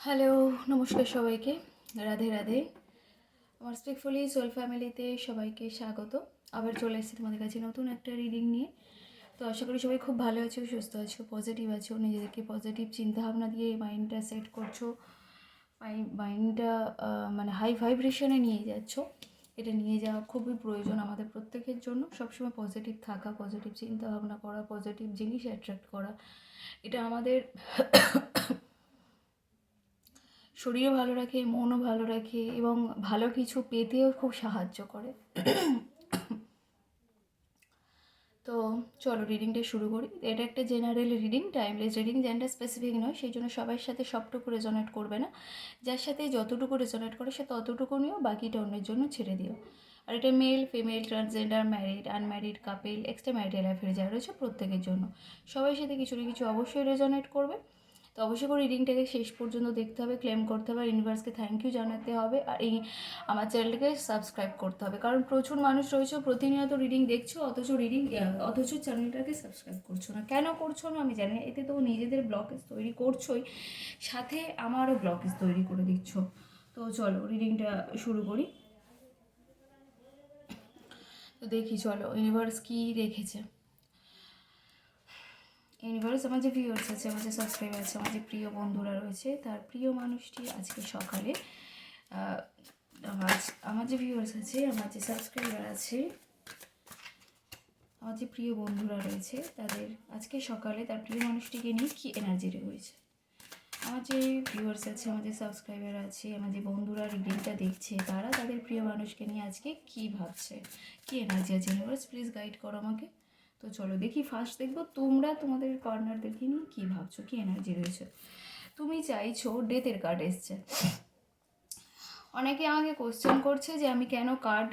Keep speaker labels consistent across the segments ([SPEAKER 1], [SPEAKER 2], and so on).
[SPEAKER 1] Hello, নমস্কার সবাইকে। রাধে রাধে। আমার স্পিকফুলি সোল ফ্যামিলিতে সবাইকে স্বাগত। আবার চলে এসেছি তোমাদের কাছে নতুন একটা রিডিং নিয়ে। তো আশা করি সবাই খুব ভালো আছো, সুস্থ আছো, পজিটিভ আছো, নিজেদেরকে পজিটিভ চিন্তাভাবনা দিয়ে মাইন্ডটা সেট করছো, মাইন্ডটা মানে হাই ভাইব্রেশনে নিয়ে যাচ্ছ। এটা নিয়ে যাওয়া খুবই প্রয়োজন আমাদের প্রত্যেকের জন্য। সবসময় পজিটিভ থাকা, পজিটিভ চিন্তাভাবনা করা, পজিটিভ জিনিস অ্যাট্রাক্ট করা, এটা আমাদের শরীরও ভালো রাখে, মনও ভালো রাখে এবং ভালো কিছু পেতেও খুব সাহায্য করে। তো চলো রিডিংটা শুরু করি। এটা একটা general reading, timeless reading, gender specific নয়, সেই জন্য সবার সাথে সবটুকু রেজোনেট করবে না। যার সাথে যতটুকু রেজোনেট করে সে ততটুকু নিও, বাকিটা অন্যের জন্য ছেড়ে দিও। আর এটা male, female, transgender, married, unmarried, couple, extra marital affair যারা রয়েছে প্রত্যেকের জন্য। সবার সাথে কিছু না কিছু অবশ্যই রেজোনেট করবে। তো অবশ্যই করে রিডিংটাকে শেষ পর্যন্ত দেখতে হবে, ক্লেম করতে হবে, আর ইউনিভার্সকে থ্যাংক ইউ জানাতে হবে, আর এই আমার চ্যানেলটাকে সাবস্ক্রাইব করতে হবে। কারণ প্রচুর মানুষ রয়েছে প্রতিনিয়ত রিডিং দেখছো, অথচ চ্যানেলটাকে সাবস্ক্রাইব করছো না। কেন করছো না আমি জানি না। এতে তো নিজেদের ব্লকেজ তৈরি করছোই, সাথে আমারও ব্লকেজ তৈরি করে দিচ্ছ। তো চলো রিডিংটা শুরু করি। তো দেখি চলো ইউনিভার্স কী রেখেছে। ইউনিভার্স, আমার যে ভিউয়ার্স আছে, আমার যে সাবস্ক্রাইবার আছে, আমার যে প্রিয় বন্ধুরা রয়েছে, তার প্রিয় মানুষটি আজকে সকালে আমার যে ভিউয়ার্স আছে, আমার যে সাবস্ক্রাইবার আছে, আমার যে প্রিয় বন্ধুরা রয়েছে, তাদের আজকে সকালে তার প্রিয় মানুষটিকে নিয়ে কী এনার্জি রয়েছে। আমার যে ভিউয়ার্স আছে, আমার যে সাবস্ক্রাইবার আছে, আমার যে বন্ধুরা রিডিংটা দেখছে, তারা তাদের প্রিয় মানুষকে নিয়ে আজকে কী ভাবছে, কী এনার্জি আছে। ইউনিভার্স প্লিজ গাইড করো আমাকে। তো চলো দেখি, ফার্স্ট দেখবো তোমরা তোমাদের পার্টনারদেরকে নিয়ে কী ভাবছো, কী এনার্জি রয়েছে। তুমি চাইছো, ডেথের কার্ড এসছে। অনেকে আমাকে কোশ্চেন করছে যে আমি কেন কার্ড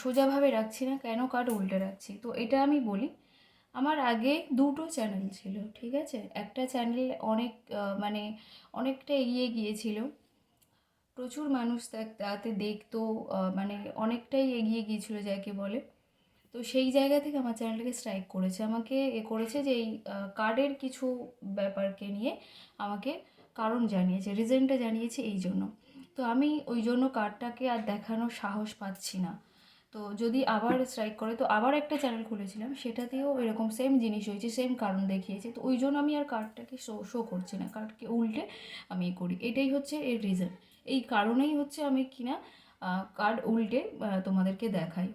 [SPEAKER 1] সোজাভাবে রাখছি না, কেন কার্ড উল্টে রাখছি। তো এটা আমি বলি, আমার আগে দুটো চ্যানেল ছিল, ঠিক আছে। একটা চ্যানেল অনেক মানে অনেকটা এগিয়ে গিয়েছিল, প্রচুর মানুষ তাতে দেখতো, মানে অনেকটাই এগিয়ে গিয়েছিল যাকে বলে। তো সেই জায়গা থেকে আমার চ্যানেলটাকে স্ট্রাইক করেছে, আমাকে করেছে যে এই কার্ডের কিছু ব্যাপারকে নিয়ে আমাকে কারণ জানিয়েছে, রিজনটা জানিয়েছে এই জন্য। তো আমি ওই জন্য কার্ডটাকে আর দেখানোর সাহস পাচ্ছি না। তো যদি আবার স্ট্রাইক করে, তো আবার একটা চ্যানেল খুলেছিলাম, সেটাতেও এরকম সেম জিনিস হয়েছে, সেম কারণ দেখিয়েছে। তো ওই জন্য আমি আর কার্ডটাকে শো করছি না, কার্ডকে উল্টে আমি করি। এটাই হচ্ছে এর রিজন। এই কারণেই হচ্ছে আমি কিনা কার্ড উল্টে তোমাদেরকে দেখাই।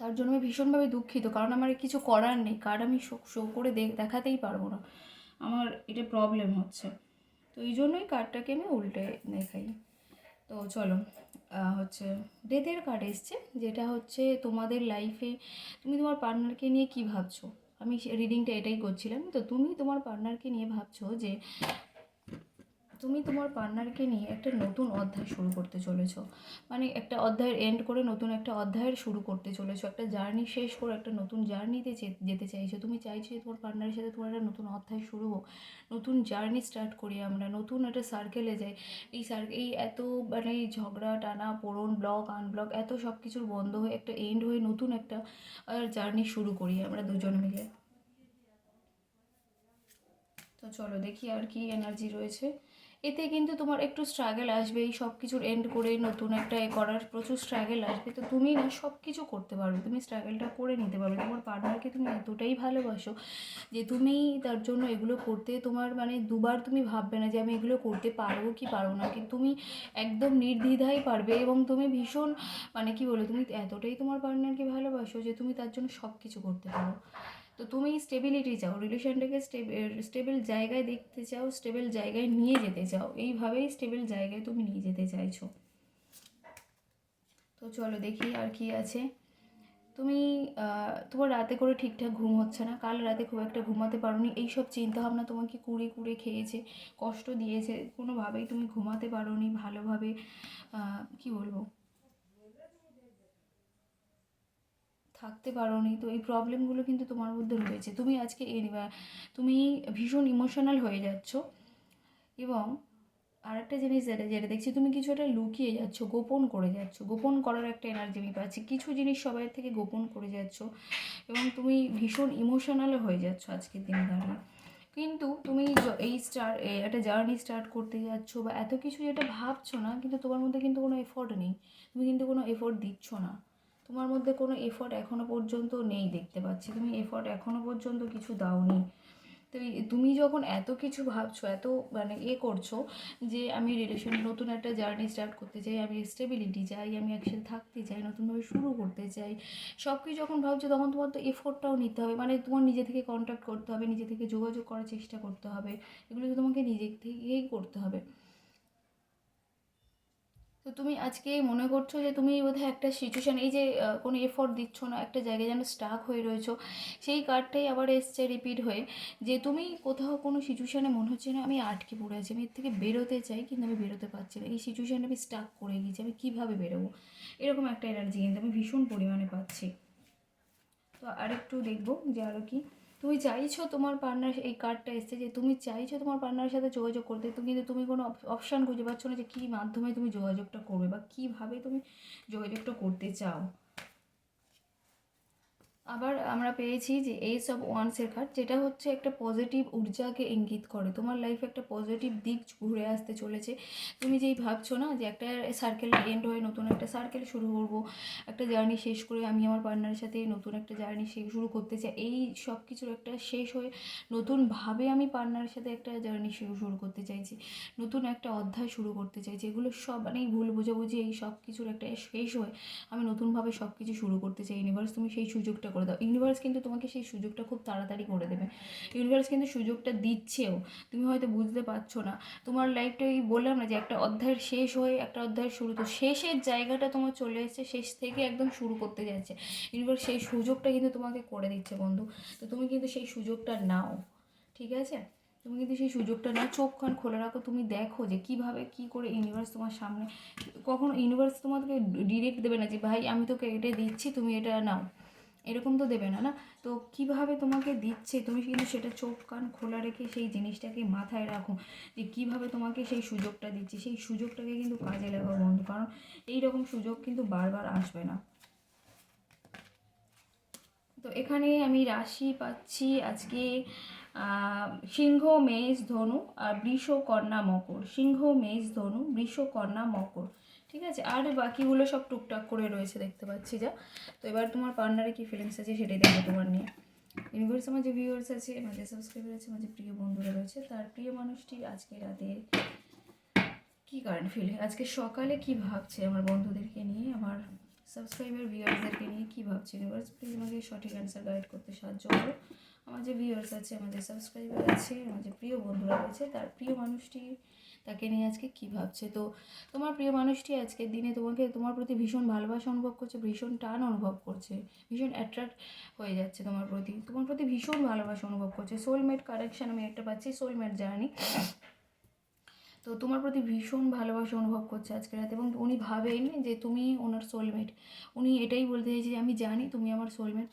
[SPEAKER 1] তার জন্য আমি ভীষণভাবে দুঃখিত, কারণ আমার কিছু করার নেই, কার্ড আমি শো করে দেখাতেই পারবো না, আমার এটা প্রবলেম হচ্ছে। তো এই জন্যই কার্ডটাকে আমি উল্টে দেখাই। তো চলো হচ্ছে ডেথের কার্ড এসছে, যেটা হচ্ছে তোমাদের লাইফে তুমি তোমার পার্টনারকে নিয়ে কী ভাবছো। আমি রিডিংটা এটাই করছিলাম। তো তুমি তোমার পার্টনারকে নিয়ে ভাবছো যে তুমি তোমার পার্টনারকে নিয়ে একটা নতুন অধ্যায় শুরু করতে চলেছো, মানে একটা অধ্যায়ের এন্ড করে নতুন একটা অধ্যায়ের শুরু করতে চলেছো, একটা জার্নি শেষ করে একটা নতুন জার্নিতে যেতে চাইছো। তুমি চাইছো যে তোমার পার্টনারের সাথে তোমার একটা নতুন অধ্যায় শুরু হোক, নতুন জার্নি স্টার্ট করি আমরা, নতুন একটা সার্কেলে যাই। এই এত মানে এই ঝগড়া টানা পোড়ন, ব্লক আনব্লক, এত সব কিছুর বন্ধ হয়ে একটা এন্ড হয়ে নতুন একটা জার্নি শুরু করি আমরা দুজন মিলে। তো চলো দেখি আর কি এনার্জি রয়েছে। এতে কিন্তু তোমার একটু স্ট্রাগল আসবে, এই সব কিছুর এন্ড করে নতুন একটা করার প্রচুর স্ট্রাগল আসবে। তো তুমি না সব কিছু করতে পারবে, তুমি স্ট্রাগলটা করে নিতে পারবে। তোমার পার্টনারকে তুমি এতটাই ভালোবাসো যে তুমি তার জন্য এগুলো করতে তোমার মানে দুবার তুমি ভাববে না যে আমি এগুলো করতে পারবো কি পারবো না, কিন্তু তুমি একদম নির্দ্বিধায় পারবে। এবং তুমি ভীষণ মানে কি বলে, তুমি এতটাই তোমার পার্টনারকে ভালোবাসো যে তুমি তার জন্য সব কিছু করতে পারো। তো তুমি স্টেবিলিটি চাও, রিলেশনটাকে স্টেবল জায়গায় দেখতে চাও, স্টেবল জায়গায় নিয়ে যেতে চাও, এইভাবেই স্টেবল জায়গায় তুমি নিয়ে যেতে চাইছো। তো চলো দেখি আর কি আছে। তুমি তোমার রাতে করে ঠিকঠাক ঘুম হচ্ছে না, কাল রাতে খুব একটা ঘুমাতে পারোনি, এইসব চিন্তাভাবনা তোমাকে কুড়ে কুড়ে খেয়েছে, কষ্ট দিয়েছে, কোনোভাবেই তুমি ঘুমাতে পারোনি ভালোভাবে। কি বলবো, থাকতে পারোনি। তো এই প্রবলেমগুলো কিন্তু তোমার মধ্যে রয়েছে। তুমি আজকে তুমি ভীষণ ইমোশনাল হয়ে যাচ্ছ। এবং আরেকটা জিনিস যেটা যেটা দেখছি, তুমি কিছু একটা লুকিয়ে যাচ্ছ, গোপন করে যাচ্ছ, গোপন করার একটা এনার্জি আমি পাচ্ছি, কিছু জিনিস সবাই থেকে গোপন করে যাচ্ছ। এবং তুমি ভীষণ ইমোশনালও হয়ে যাচ্ছ আজকের দিনে দাঁড়িয়ে। কিন্তু তুমি এই একটা জার্নি স্টার্ট করতে যাচ্ছ বা এত কিছু যেটা ভাবছো না, কিন্তু তোমার মধ্যে কিন্তু কোনো এফোর্ট নেই, তুমি কিন্তু কোনো এফোর্ট দিচ্ছ না, তোমার মধ্যে কোনো এফোর্ট এখনও পর্যন্ত নেই দেখতে পাচ্ছি, তুমি এফোর্ট এখনও পর্যন্ত কিছু দাওনি। তো তুমি যখন এত কিছু ভাবছো, এত মানে করছো যে আমি নতুন একটা জার্নি স্টার্ট করতে চাই, আমি স্টেবিলিটি চাই, আমি একসাথে থাকতে চাই, নতুনভাবে শুরু করতে চাই, সব কিছু যখন ভাবছো তখন তোমার তো এফোর্টটাও নিতে হবে, মানে তোমার নিজে থেকে কন্ট্যাক্ট করতে হবে, নিজে থেকে যোগাযোগ করার চেষ্টা করতে হবে, এগুলো তো তোমাকে নিজে থেকেই করতে হবে। তো তুমি আজকে মনে করছো যে তুমি বোধহয় একটা সিচুয়েশান, এই যে কোনো এফোর্ট দিচ্ছ না, একটা জায়গায় যেন স্টাক হয়ে রয়েছো, সেই কার্ডটাই আবার এসছে রিপিট হয়ে, যে তুমি কোথাও কোনো সিচুয়েশানে মনে হচ্ছে না আমি আটকে পড়ে আছি, আমি এর থেকে বেরোতে চাই কিন্তু আমি বেরোতে পারছি না, এই সিচুয়েশানে আমি স্টাক করে গেছি, আমি কীভাবে বেরোবো, এরকম একটা এনার্জি কিন্তু আমি ভীষণ পরিমাণে পাচ্ছি। তো আরেকটু দেখবো যে আরও কি তুমি চাইছো, তোমার পার্টনার, এই কার্ডটা এসছে যে তুমি চাইছো তোমার পার্টনারের সাথে যোগাযোগ করতে, তো কিন্তু তুমি কোনো অপশান খুঁজে পাচ্ছ না যে কী মাধ্যমে তুমি যোগাযোগটা করবে বা কীভাবে তুমি যোগাযোগটা করতে চাও। আবার আমরা পেয়েছি যে এইস অফ ওয়ান্সের কার্ড, যেটা হচ্ছে একটা পজিটিভ ঊর্জাকে ইঙ্গিত করে, তোমার লাইফে একটা পজিটিভ দিক ঘুরে আসতে চলেছে। তুমি যেই ভাবছো না যে একটা সার্কেল এন্ড হয়ে নতুন একটা সার্কেল শুরু করব, একটা জার্নি শেষ করে আমি আমার পার্টনারের সাথে নতুন একটা জার্নি শুরু করতে চাই, এই সব কিছুর একটা শেষ হয়ে নতুনভাবে আমি পার্টনারের সাথে একটা জার্নি শুরু করতে চাইছি, নতুন একটা অধ্যায় শুরু করতে চাইছি, এগুলো সব মানে এই ভুল বোঝাবুঝি এই সব কিছুর একটা শেষ হয়ে আমি নতুনভাবে সব কিছু শুরু করতে চাই। ইউনিভার্স তুমি সেই সুযোগটা করে দাও, ইউনিভার্স কিন্তু তোমাকে সেই সুযোগটা খুব তাড়াতাড়ি করে দেবে, ইউনিভার্স কিন্তু সুযোগটা দিচ্ছেও, তুমি হয়তো বুঝতে পারছো না। তোমার লাইফটা এই বললাম না যে একটা অধ্যায়ের শেষ হয়ে একটা অধ্যায়ের শুরু, তো শেষের জায়গাটা তোমার চলে এসেছে, শেষ থেকে একদম শুরু করতে যাচ্ছে, ইউনিভার্স সেই সুযোগটা কিন্তু তোমাকে করে দিচ্ছে বন্ধু। তো তুমি কিন্তু সেই সুযোগটা নাও, ঠিক আছে? তুমি কিন্তু সেই সুযোগটা নাও, চোখ কান খোলা রাখো, তুমি দেখো যে কীভাবে কী করে ইউনিভার্স তোমার সামনে, কখনো ইউনিভার্স তোমাকে ডিরেক্ট দেবে না যে ভাই আমি তোকে এটা দিচ্ছি তুমি এটা নাও, এরকম তো দেবে না, না? তো কীভাবে তোমাকে দিচ্ছে তুমি কিন্তু সেটা চোখ কান খোলা রেখে সেই জিনিসটাকে মাথায় রাখো যে কীভাবে তোমাকে সেই সুযোগটা দিচ্ছে, সেই সুযোগটাকে কিন্তু কাজে লাগাও বন্ধু, কারণ এই রকম সুযোগ কিন্তু বারবার আসবে না। তো এখানে আমি রাশি পাচ্ছি আজকে সিংহ, মেষ, ধনু আর বৃষ, কন্যা, মকর, সিংহ, মেষ, ধনু, বৃষ, কন্যা, মকর, ঠিক আছে? আর বাকিগুলো সব টুকটাক করে রয়েছে দেখতে পাচ্ছি যা। তো এবার তোমার পার্টনারে কী ফিলিংস আছে সেটাই দেখবো তোমার নিয়ে। ইউনিভার্স, আমার যে ভিউয়ার্স আছে, আমার যে সাবস্ক্রাইবার আছে, আমার যে প্রিয় বন্ধুরা রয়েছে, তার প্রিয় মানুষটি আজকে রাতে কী কারেন্ট ফিল, আজকে সকালে কী ভাবছে আমার বন্ধুদেরকে নিয়ে, আমার সাবস্ক্রাইবার ভিউয়ার্সদেরকে নিয়ে কী ভাবছে, ইউনিভার্স প্লিজ আমাকে সঠিক অ্যান্সার গাইড করতে সাহায্য করো। আমার যে ভিউয়ার্স আছে, আমার যে সাবস্ক্রাইবার আছে, আমার যে প্রিয় বন্ধুরা রয়েছে, তার প্রিয় মানুষটি তাকে নিয়ে আজকে কী ভাবছে। তো তোমার প্রিয় মানুষটি আজকের দিনে তোমার প্রতি ভীষণ ভালোবাসা অনুভব করছে, ভীষণ টান অনুভব করছে, ভীষণ অ্যাট্রাক্ট হয়ে যাচ্ছে তোমার প্রতি ভীষণ ভালোবাসা অনুভব করছে। সোলমেট কানেকশান আমি একটা পাচ্ছি, সোলমেট জার্নি। তো তোমার প্রতি ভীষণ ভালোবাসা অনুভব করছে আজকে রাতে, এবং উনি ভাবেন যে তুমি ওনার সোলমেট। উনি এটাই বলতে চাইছে যে আমি জানি তুমি আমার সোলমেট,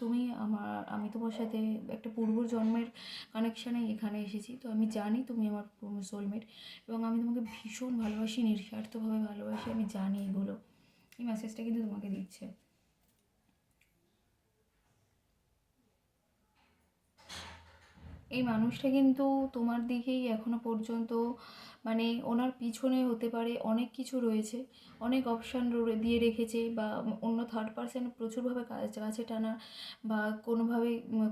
[SPEAKER 1] আমি তোমার সাথে একটা পূর্বজন্মের কানেকশানে এখানে এসেছি, তো আমি জানি তুমি আমার সোলমেট, এবং আমি তোমাকে ভীষণ ভালোবাসি, নিঃস্বার্থভাবে ভালোবাসি, আমি জানি এগুলো। এই মেসেজটা কিন্তু তোমাকে দিচ্ছে। এই মানুষটা কিন্তু তোমার দিকেই এখনো পর্যন্ত, মানে ওনার পিছনে হতে পারে অনেক কিছু রয়েছে, অনেক অপশান দিয়ে রেখেছে, বা অন্য থার্ড পার্সন প্রচুরভাবে কাছে টানা, বা কোনোভাবে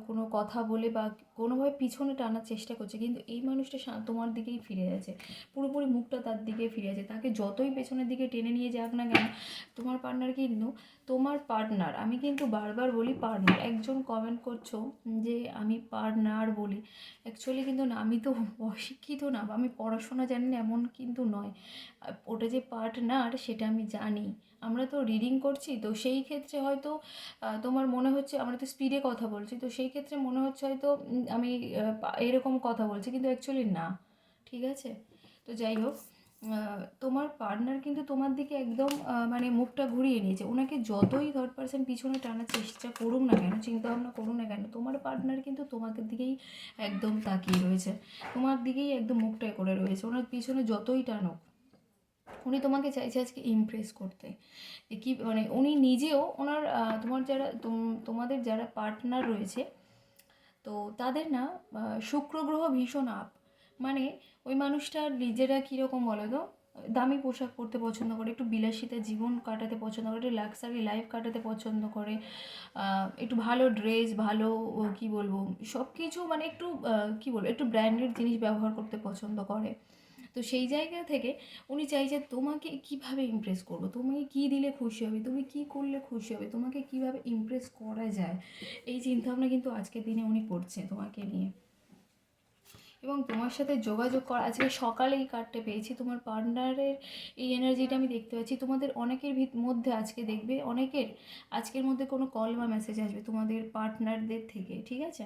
[SPEAKER 1] কোনো কথা বলে বা কোনোভাবে পিছনে টানার চেষ্টা করছে, কিন্তু এই মানুষটা তোমার দিকেই ফিরে আছে, পুরোপুরি মুখটা তার দিকে ফিরে আছে, তাকে যতই পেছনের দিকে টেনে নিয়ে যাক না কেন তোমার পার্টনার কিন্তু, তোমার পার্টনার, আমি কিন্তু বারবার বলি পার্টনার, একজন কমেন্ট করছো যে আমি পার্টনার বলি, অ্যাকচুয়ালি কিন্তু না, আমি তো অশিক্ষিত না, বা আমি পড়াশোনা জানি না এমন কিন্তু নয়, ওটা যে পার্টনার সেটা আমি জানি। আমরা তো রিডিং করছি, তো সেই ক্ষেত্রে হয়তো তোমার মনে হচ্ছে আমরা তো স্পিডে কথা বলছি, তো সেই ক্ষেত্রে মনে হচ্ছে হয়তো আমি এরকম কথা বলছি, কিন্তু অ্যাকচুয়ালি না, ঠিক আছে? তো যাই হোক, তোমার পার্টনার কিন্তু তোমার দিকে একদম মানে মুখটা ঘুরিয়ে নিয়েছে, ওনাকে যতই থার্ড পার্সন পিছনে টানার চেষ্টা করুক না কেন, চিন্তাভাবনা করুক না কেন, তোমার পার্টনার কিন্তু তোমাকে দিকেই একদম তাকিয়ে রয়েছে, তোমার দিকেই একদম মুখটা করে রয়েছে, ওনার পিছনে যতই টানুক উনি তোমাকে চাইছে আজকে ইমপ্রেস করতে, যে কী মানে উনি নিজেও ওনার তোমাদের যারা পার্টনার রয়েছে, তো তাদের না শুক্র গ্রহ ভীষণ আপ, মানে ওই মানুষটার নিজেরা কীরকম বলো তো, দামি পোশাক পরতে পছন্দ করে, একটু বিলাসিতা জীবন কাটাতে পছন্দ করে, একটু লাক্সারি লাইফ কাটাতে পছন্দ করে, একটু ভালো ড্রেস, ভালো কী বলবো, সব কিছু মানে একটু কী বলবো, একটু ব্র্যান্ডেড জিনিস ব্যবহার করতে পছন্দ করে। তো সেই জায়গা থেকে উনি চাইছে তোমাকে কিভাবে ইমপ্রেস করবো, তুমি কী দিলে খুশি হবে, তুমি কী করলে খুশি হবে, তোমাকে কিভাবে ইমপ্রেস করা যায়, এই চিন্তাভাবনা কিন্তু আজকের দিনে উনি করছে তোমাকে নিয়ে। এবং তোমার সাথে যোগাযোগ করা, আজকে সকালে এই কার্ডটা পেয়েছি, তোমার পার্টনারের এই এনার্জিটা আমি দেখতে পাচ্ছি। তোমাদের অনেকের মধ্যে আজকে দেখবে, অনেকের আজকের মধ্যে কোনো কল বা মেসেজ আসবে তোমাদের পার্টনারদের থেকে, ঠিক আছে?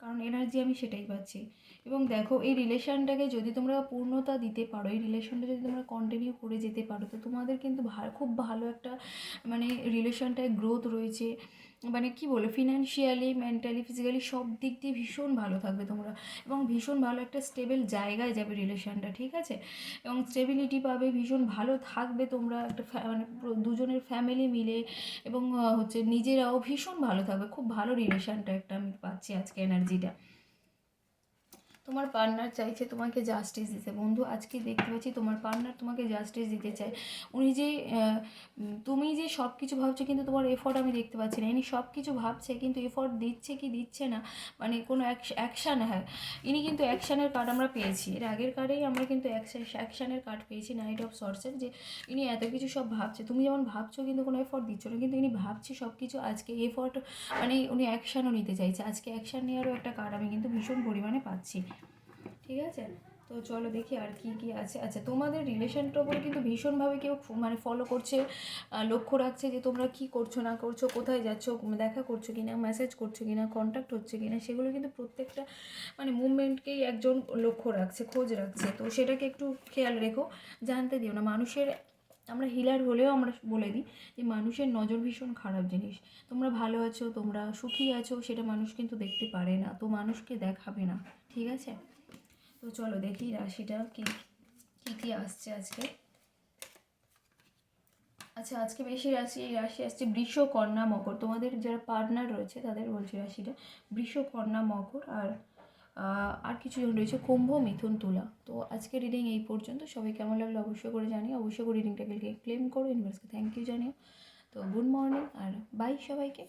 [SPEAKER 1] কারণ এনার্জি আমি সেটাই পাচ্ছি। এবং দেখো, এই রিলেশনটাকে যদি তোমরা পূর্ণতা দিতে পারো, এই রিলেশনটা যদি তোমরা কন্টিনিউ করে যেতে পারো, তো তোমাদের কিন্তু খুব ভালো একটা মানে রিলেশনটায় গ্রোথ রয়েছে। মানে কি বলে, ফিনান্সিয়ালি, মেন্টালি, ফিজিক্যালি সব দিক দিয়ে ভীষণ ভালো থাকবে তোমরা, এবং ভীষণ ভালো একটা স্টেবল জায়গায় যাবে রিলেশনটা, ঠিক আছে? এবং স্টেবিলিটি পাবে, ভীষণ ভালো থাকবে তোমরা, একটা মানে দুজনের ফ্যামিলি মিলে, এবং হচ্ছে নিজেরাও ভীষণ ভালো থাকবে। খুব ভালো রিলেশনটা একটা আমি পাচ্ছি আজকে এনার্জিটা। তোমার পার্টনার চাইছে তোমাকে জাস্টিস দিতে বন্ধু, আজকে দেখতে পাচ্ছি তোমার পার্টনার তোমাকে জাস্টিস দিতে চায়। উনি যে তুমি যে সব কিছু ভাবছো, কিন্তু তোমার এফোর্ট আমি দেখতে পাচ্ছি না। ইনি সব কিছু ভাবছে, কিন্তু এফোর্ট দিচ্ছে কি দিচ্ছে না, মানে কোনো অ্যাকশান, হ্যাঁ ইনি কিন্তু অ্যাকশানের কার্ড আমরা পেয়েছি, এর আগের কার্ডেই আমরা কিন্তু অ্যাকশানের কার্ড পেয়েছি, নাইট অফ সর্টসের, যে ইনি এত কিছু সব ভাবছে। তুমি যেমন ভাবছো কিন্তু কোনো এফোর্ট দিচ্ছ না, কিন্তু ইনি ভাবছে সব কিছু, আজকে এফোর্ট মানে উনি অ্যাকশানও নিতে চাইছে। আজকে অ্যাকশান নেওয়ারও একটা কার্ড আমি কিন্তু ভীষণ পরিমাণে পাচ্ছি, ঠিক আছে? তো চলো দেখি আর কি কি আছে। আচ্ছা, তোমাদের রিলেশনটার উপরে কিন্তু ভীষণভাবে কেউ মানে ফলো করছে, লক্ষ্য রাখছে যে তোমরা কি করছো না করছো, কোথায় যাচ্ছ, দেখা করছো কিনা, মেসেজ করছো কিনা, কন্ট্যাক্ট হচ্ছে কিনা, সেগুলো কিন্তু প্রত্যেকটা মানে মুভমেন্টকেই একজন লক্ষ্য রাখছে, খোঁজ রাখছে। তো সেটাকে একটু খেয়াল রেখো, জানতে দিও না। মানুষের, আমরা হিলার হলেও আমরা বলে দিই যে মানুষের নজর ভীষণ খারাপ জিনিস। তোমরা ভালো আছো, তোমরা সুখী আছো, সেটা মানুষ কিন্তু দেখতে পারে না, তো মানুষকে দেখাবে না, ঠিক আছে? তো চলো দেখি রাশিটা কি কী কী আসছে আজকে। আচ্ছা, আজকে বেশি রাশি আসছে বৃষ, কন্যা, মকর। তোমাদের যারা পার্টনার রয়েছে তাদের বলছি রাশিটা বৃষ, কন্যা, মকর, আর কিছু জন রয়েছে কুম্ভ, মিথুন, তুলা। তো আজকে রিডিং এই পর্যন্ত। সবাই কেমন লাগলো অবশ্যই করে জানিও, অবশ্যই করে রিডিংটাকে ক্লেম করো, ইউনিভার্সকে থ্যাংক ইউ জানিও। তো গুড মর্নিং আর বাই সবাইকে।